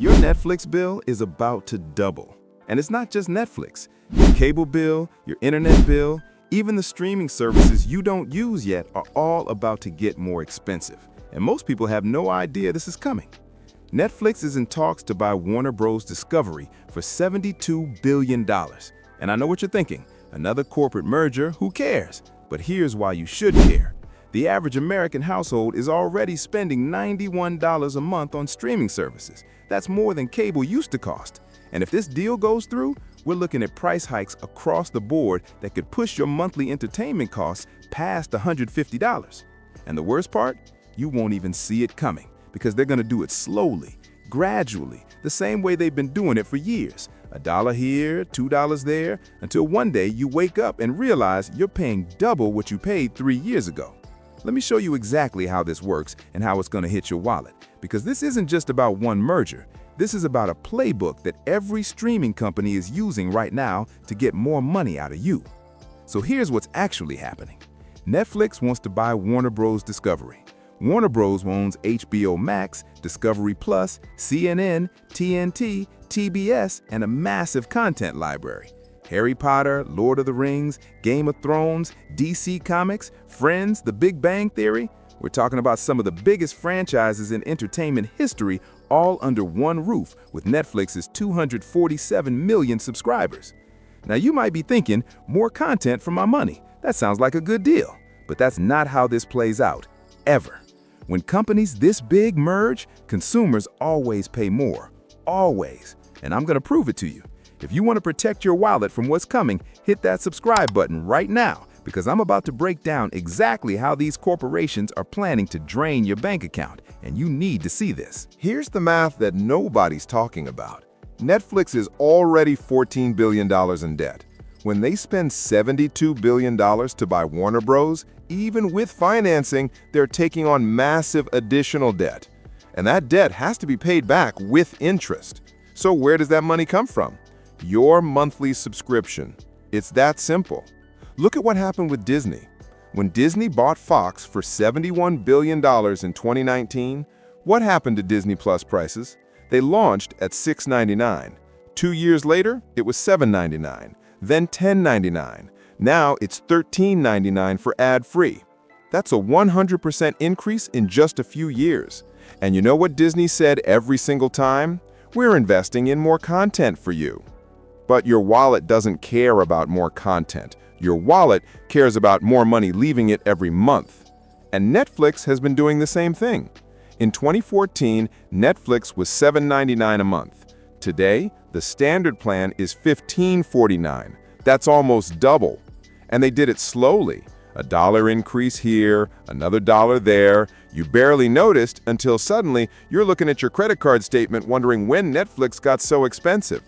Your Netflix bill is about to double. And it's not just Netflix. Your cable bill, your internet bill, even the streaming services you don't use yet are all about to get more expensive. And most people have no idea this is coming. Netflix is in talks to buy Warner Bros. Discovery for $72 billion. And I know what you're thinking. Another corporate merger, who cares? But here's why you should care. The average American household is already spending $91 a month on streaming services. That's more than cable used to cost. And if this deal goes through, we're looking at price hikes across the board that could push your monthly entertainment costs past $150. And the worst part? You won't even see it coming because they're going to do it slowly, gradually, the same way they've been doing it for years. $1 here, $2 there, until one day you wake up and realize you're paying double what you paid 3 years ago. Let me show you exactly how this works and how it's going to hit your wallet, because this isn't just about one merger. This is about a playbook that every streaming company is using right now to get more money out of you. So here's what's actually happening. Netflix wants to buy Warner Bros. Discovery. Warner Bros. Owns HBO Max, Discovery Plus, CNN, TNT, TBS, and a massive content library. Harry Potter, Lord of the Rings, Game of Thrones, DC Comics, Friends, The Big Bang Theory. We're talking about some of the biggest franchises in entertainment history all under one roof with Netflix's 247 million subscribers. Now you might be thinking, more content for my money. That sounds like a good deal. But that's not how this plays out, ever. When companies this big merge, consumers always pay more. Always. And I'm going to prove it to you. If you want to protect your wallet from what's coming, hit that subscribe button right now, because I'm about to break down exactly how these corporations are planning to drain your bank account, and you need to see this. Here's the math that nobody's talking about. Netflix is already $14 billion in debt. When they spend $72 billion to buy Warner Bros., even with financing, they're taking on massive additional debt. And that debt has to be paid back with interest. So where does that money come from? Your monthly subscription. It's that simple. Look at what happened with Disney. When Disney bought Fox for $71 billion in 2019, what happened to Disney Plus prices? They launched at $6.99. 2 years later, it was $7.99, then $10.99. Now it's $13.99 for ad-free. That's a 100% increase in just a few years. And you know what Disney said every single time? We're investing in more content for you. But your wallet doesn't care about more content. Your wallet cares about more money leaving it every month. And Netflix has been doing the same thing. In 2014, Netflix was $7.99 a month. Today, the standard plan is $15.49. That's almost double. And they did it slowly. $1 increase here, another dollar there. You barely noticed until suddenly you're looking at your credit card statement wondering when Netflix got so expensive.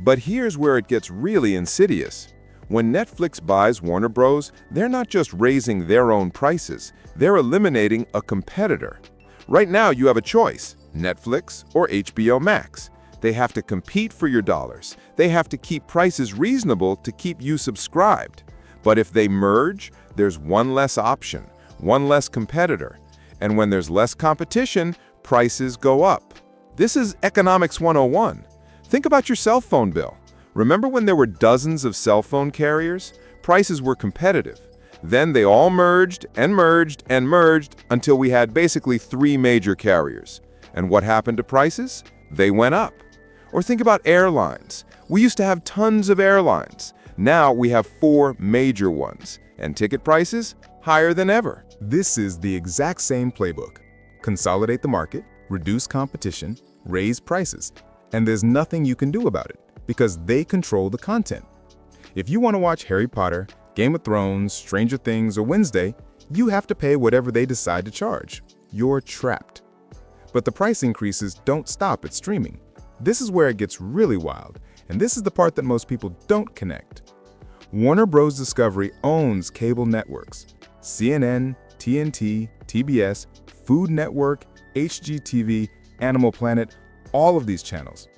But here's where it gets really insidious. When Netflix buys Warner Bros., they're not just raising their own prices, they're eliminating a competitor. Right now you have a choice, Netflix or HBO Max. They have to compete for your dollars. They have to keep prices reasonable to keep you subscribed. But if they merge, there's one less option, one less competitor. And when there's less competition, prices go up. This is Economics 101. Think about your cell phone bill. Remember when there were dozens of cell phone carriers? Prices were competitive. Then they all merged and merged and merged until we had basically 3 major carriers. And what happened to prices? They went up. Or think about airlines. We used to have tons of airlines. Now we have 4 major ones. And ticket prices? Higher than ever. This is the exact same playbook. Consolidate the market, reduce competition, raise prices. And there's nothing you can do about it, because they control the content. If you want to watch Harry Potter, Game of Thrones, Stranger Things, or Wednesday, you have to pay whatever they decide to charge. You're trapped. But the price increases don't stop at streaming. This is where it gets really wild, and this is the part that most people don't connect. Warner Bros. Discovery owns cable networks. CNN, TNT, TBS, Food Network, HGTV, Animal Planet, all of these channels.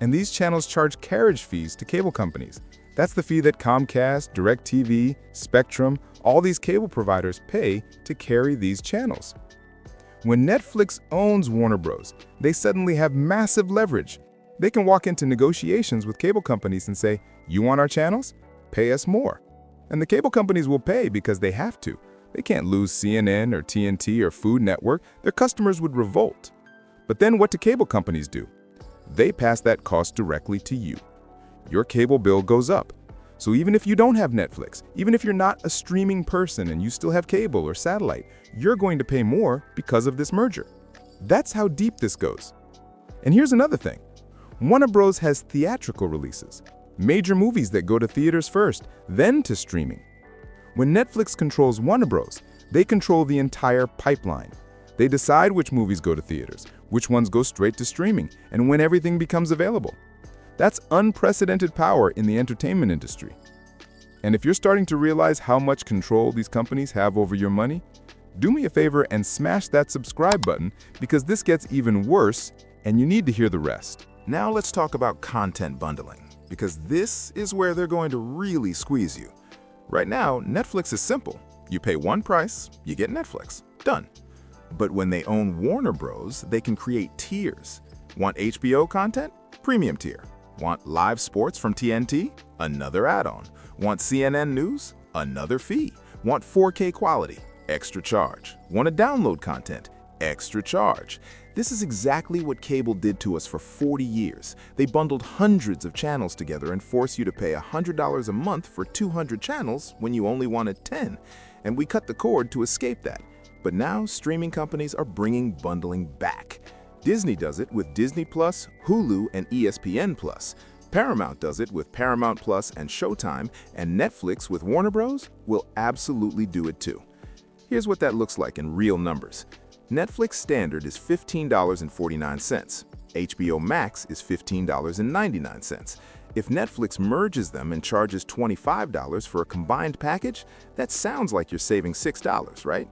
And these channels charge carriage fees to cable companies. That's the fee that Comcast, DirecTV, Spectrum, all these cable providers pay to carry these channels. When Netflix owns Warner Bros., they suddenly have massive leverage. They can walk into negotiations with cable companies and say, "You want our channels? Pay us more." And the cable companies will pay because they have to. They can't lose CNN or TNT or Food Network. Their customers would revolt. But then what do cable companies do? They pass that cost directly to you. Your cable bill goes up. So even if you don't have Netflix, even if you're not a streaming person and you still have cable or satellite, you're going to pay more because of this merger. That's how deep this goes. And here's another thing. Warner Bros. Has theatrical releases, major movies that go to theaters first, then to streaming. When Netflix controls Warner Bros., they control the entire pipeline. They decide which movies go to theaters, which ones go straight to streaming, and when everything becomes available. That's unprecedented power in the entertainment industry. And if you're starting to realize how much control these companies have over your money, do me a favor and smash that subscribe button, because this gets even worse and you need to hear the rest. Now let's talk about content bundling, because this is where they're going to really squeeze you. Right now, Netflix is simple. You pay one price, you get Netflix. Done. But when they own Warner Bros., they can create tiers. Want HBO content? Premium tier. Want live sports from TNT? Another add-on. Want CNN news? Another fee. Want 4K quality? Extra charge. Want to download content? Extra charge. This is exactly what cable did to us for 40 years. They bundled hundreds of channels together and forced you to pay $100 a month for 200 channels when you only wanted 10. And we cut the cord to escape that. But now streaming companies are bringing bundling back. Disney does it with Disney+, Hulu, and ESPN+. Paramount does it with Paramount Plus and Showtime, and Netflix with Warner Bros. Will absolutely do it too. Here's what that looks like in real numbers. Netflix Standard is $15.49. HBO Max is $15.99. If Netflix merges them and charges $25 for a combined package, that sounds like you're saving $6, right?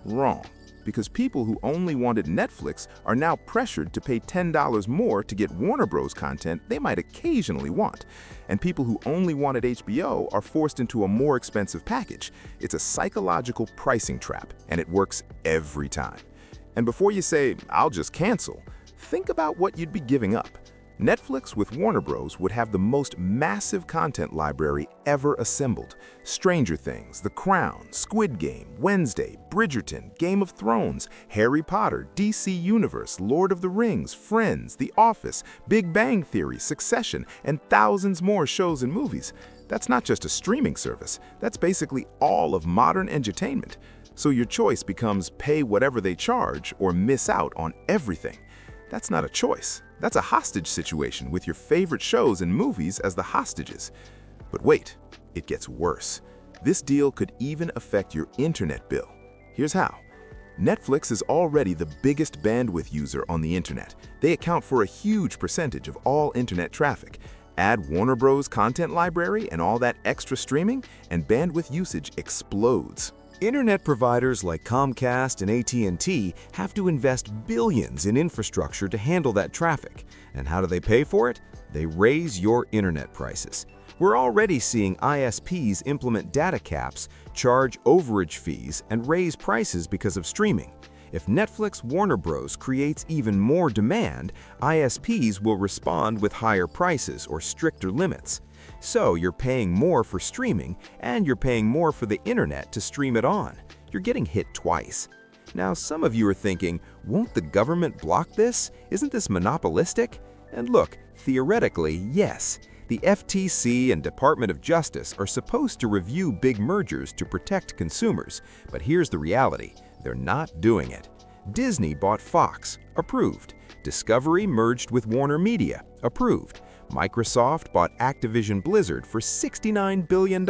Wrong. Because people who only wanted Netflix are now pressured to pay $10 more to get Warner Bros. Content they might occasionally want. And people who only wanted HBO are forced into a more expensive package. It's a psychological pricing trap, and it works every time. And before you say, "I'll just cancel," think about what you'd be giving up. Netflix with Warner Bros. Would have the most massive content library ever assembled. Stranger Things, The Crown, Squid Game, Wednesday, Bridgerton, Game of Thrones, Harry Potter, DC Universe, Lord of the Rings, Friends, The Office, Big Bang Theory, Succession, and thousands more shows and movies. That's not just a streaming service. That's basically all of modern entertainment. So your choice becomes pay whatever they charge or miss out on everything. That's not a choice. That's a hostage situation with your favorite shows and movies as the hostages. But wait, it gets worse. This deal could even affect your internet bill. Here's how. Netflix is already the biggest bandwidth user on the internet. They account for a huge percentage of all internet traffic. Add Warner Bros. Content library and all that extra streaming, and bandwidth usage explodes. Internet providers like Comcast and AT&T have to invest billions in infrastructure to handle that traffic. And how do they pay for it? They raise your internet prices. We're already seeing ISPs implement data caps, charge overage fees, and raise prices because of streaming. If Netflix Warner Bros. Creates even more demand, ISPs will respond with higher prices or stricter limits. So you're paying more for streaming, and you're paying more for the internet to stream it on. You're getting hit twice. Now, some of you are thinking, won't the government block this? Isn't this monopolistic? And look, theoretically, yes. The FTC and Department of Justice are supposed to review big mergers to protect consumers, but here's the reality. They're not doing it. Disney bought Fox, approved. Discovery merged with Warner Media, approved. Microsoft bought Activision Blizzard for $69 billion,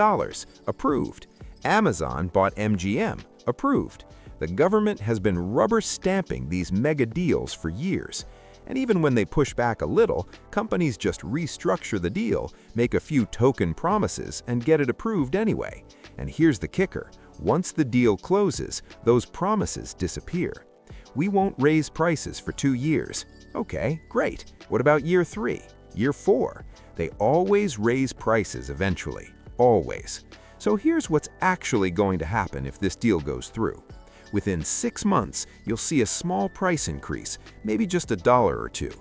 approved. Amazon bought MGM, approved. The government has been rubber stamping these mega deals for years. And even when they push back a little, companies just restructure the deal, make a few token promises, and get it approved anyway. And here's the kicker. Once the deal closes, those promises disappear. We won't raise prices for 2 years. Okay, great. What about year 3? Year 4? They always raise prices eventually. Always. So here's what's actually going to happen if this deal goes through. Within 6 months, you'll see a small price increase, maybe just $1 or $2.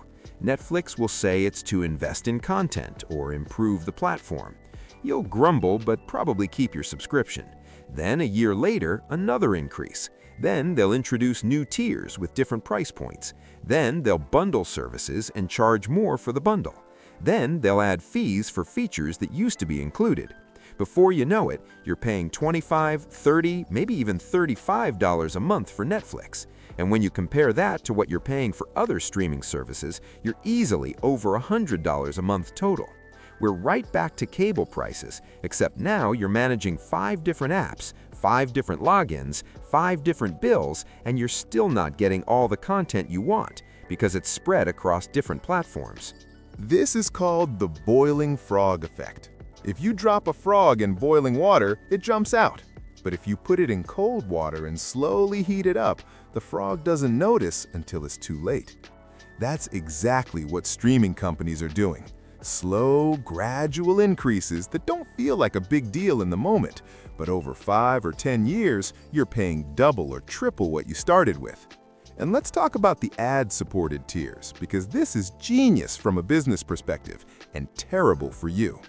Netflix will say it's to invest in content or improve the platform. You'll grumble but probably keep your subscription. Then a year later, another increase. Then they'll introduce new tiers with different price points. Then they'll bundle services and charge more for the bundle. Then they'll add fees for features that used to be included. Before you know it, you're paying $25, $30, maybe even $35 a month for Netflix. And when you compare that to what you're paying for other streaming services, you're easily over $100 a month total. We're right back to cable prices, except now you're managing 5 different apps, 5 different logins, 5 different bills, and you're still not getting all the content you want because it's spread across different platforms. This is called the boiling frog effect. If you drop a frog in boiling water, it jumps out. But if you put it in cold water and slowly heat it up, the frog doesn't notice until it's too late. That's exactly what streaming companies are doing. Slow, gradual increases that don't feel like a big deal in the moment, but over 5 or 10 years, you're paying double or triple what you started with. And let's talk about the ad-supported tiers, because this is genius from a business perspective and terrible for you.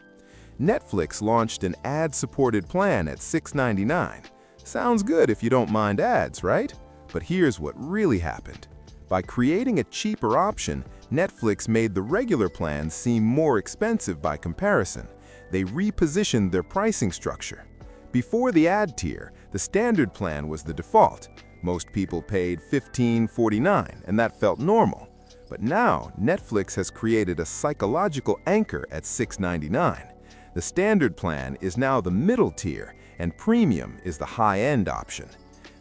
Netflix launched an ad-supported plan at $6.99. Sounds good if you don't mind ads, right? But here's what really happened. By creating a cheaper option, Netflix made the regular plan seem more expensive by comparison. They repositioned their pricing structure. Before the ad tier, the standard plan was the default. Most people paid $15.49, and that felt normal. But now, Netflix has created a psychological anchor at $6.99. The standard plan is now the middle tier, and premium is the high-end option.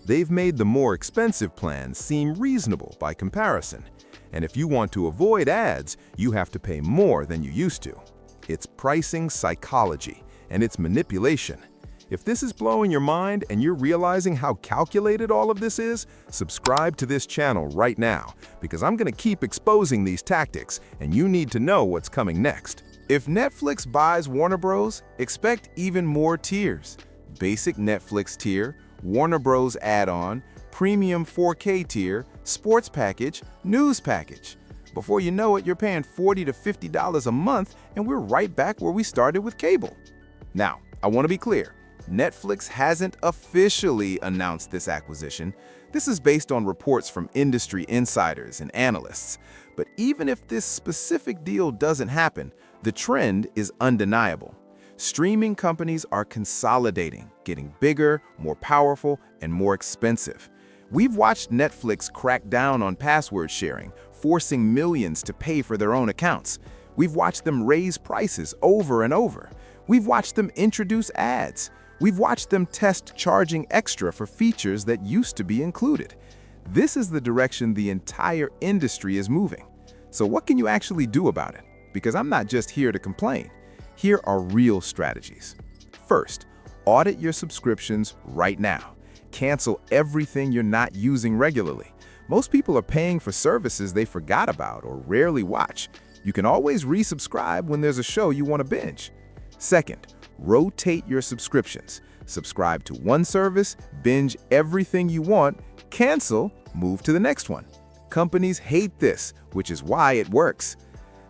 They've made the more expensive plans seem reasonable by comparison. And if you want to avoid ads, you have to pay more than you used to. It's pricing psychology, and it's manipulation. If this is blowing your mind and you're realizing how calculated all of this is, subscribe to this channel right now, because I'm going to keep exposing these tactics, and you need to know what's coming next. If Netflix buys Warner Bros., expect even more tiers. Basic Netflix tier, Warner Bros. Add-on, Premium 4K tier, Sports Package, News Package. Before you know it, you're paying $40 to $50 a month, and we're right back where we started with cable. Now, I want to be clear. Netflix hasn't officially announced this acquisition. This is based on reports from industry insiders and analysts. But even if this specific deal doesn't happen, the trend is undeniable. Streaming companies are consolidating, getting bigger, more powerful, and more expensive. We've watched Netflix crack down on password sharing, forcing millions to pay for their own accounts. We've watched them raise prices over and over. We've watched them introduce ads. We've watched them test charging extra for features that used to be included. This is the direction the entire industry is moving. So what can you actually do about it? Because I'm not just here to complain. Here are real strategies. First, audit your subscriptions right now. Cancel everything you're not using regularly. Most people are paying for services they forgot about or rarely watch. You can always resubscribe when there's a show you want to binge. Second, rotate your subscriptions. Subscribe to one service, binge everything you want, cancel, move to the next one. Companies hate this, which is why it works.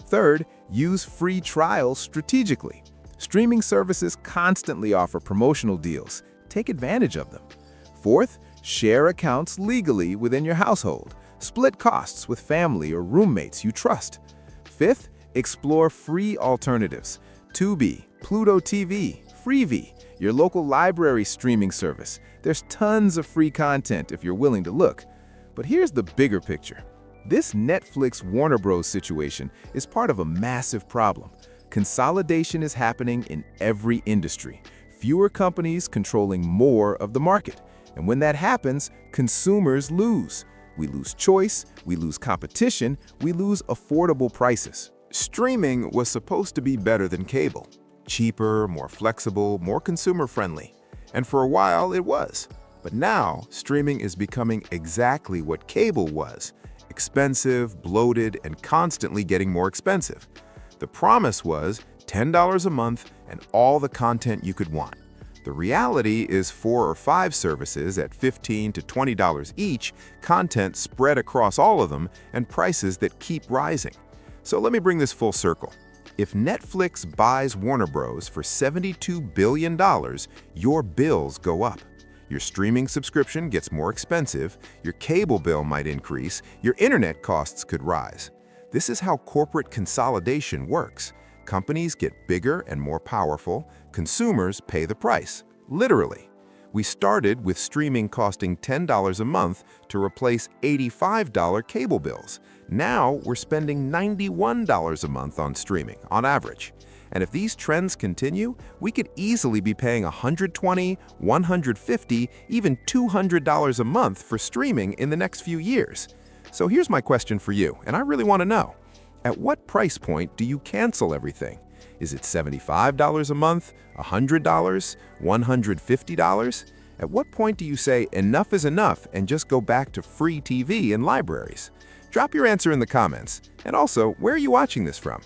Third, use free trials strategically. Streaming services constantly offer promotional deals. Take advantage of them. Fourth, share accounts legally within your household. Split costs with family or roommates you trust. Fifth, explore free alternatives. Tubi, Pluto TV, Freevee, your local library streaming service. There's tons of free content if you're willing to look. But here's the bigger picture. This Netflix-Warner Bros. Situation is part of a massive problem. Consolidation is happening in every industry. Fewer companies controlling more of the market. And when that happens, consumers lose. We lose choice, we lose competition, we lose affordable prices. Streaming was supposed to be better than cable. Cheaper, more flexible, more consumer-friendly. And for a while, it was. But now, streaming is becoming exactly what cable was. Expensive, bloated, and constantly getting more expensive. The promise was $10 a month and all the content you could want. The reality is 4 or 5 services at $15 to $20 each, content spread across all of them, and prices that keep rising. So let me bring this full circle. If Netflix buys Warner Bros. For $72 billion, your bills go up. Your streaming subscription gets more expensive, your cable bill might increase, your internet costs could rise. This is how corporate consolidation works. Companies get bigger and more powerful, consumers pay the price, literally. We started with streaming costing $10 a month to replace $85 cable bills. Now we're spending $91 a month on streaming, on average. And if these trends continue, we could easily be paying $120, $150, even $200 a month for streaming in the next few years. So here's my question for you, and I really want to know. At what price point do you cancel everything? Is it $75 a month, $100, $150? At what point do you say enough is enough and just go back to free TV and libraries? Drop your answer in the comments. And also, where are you watching this from?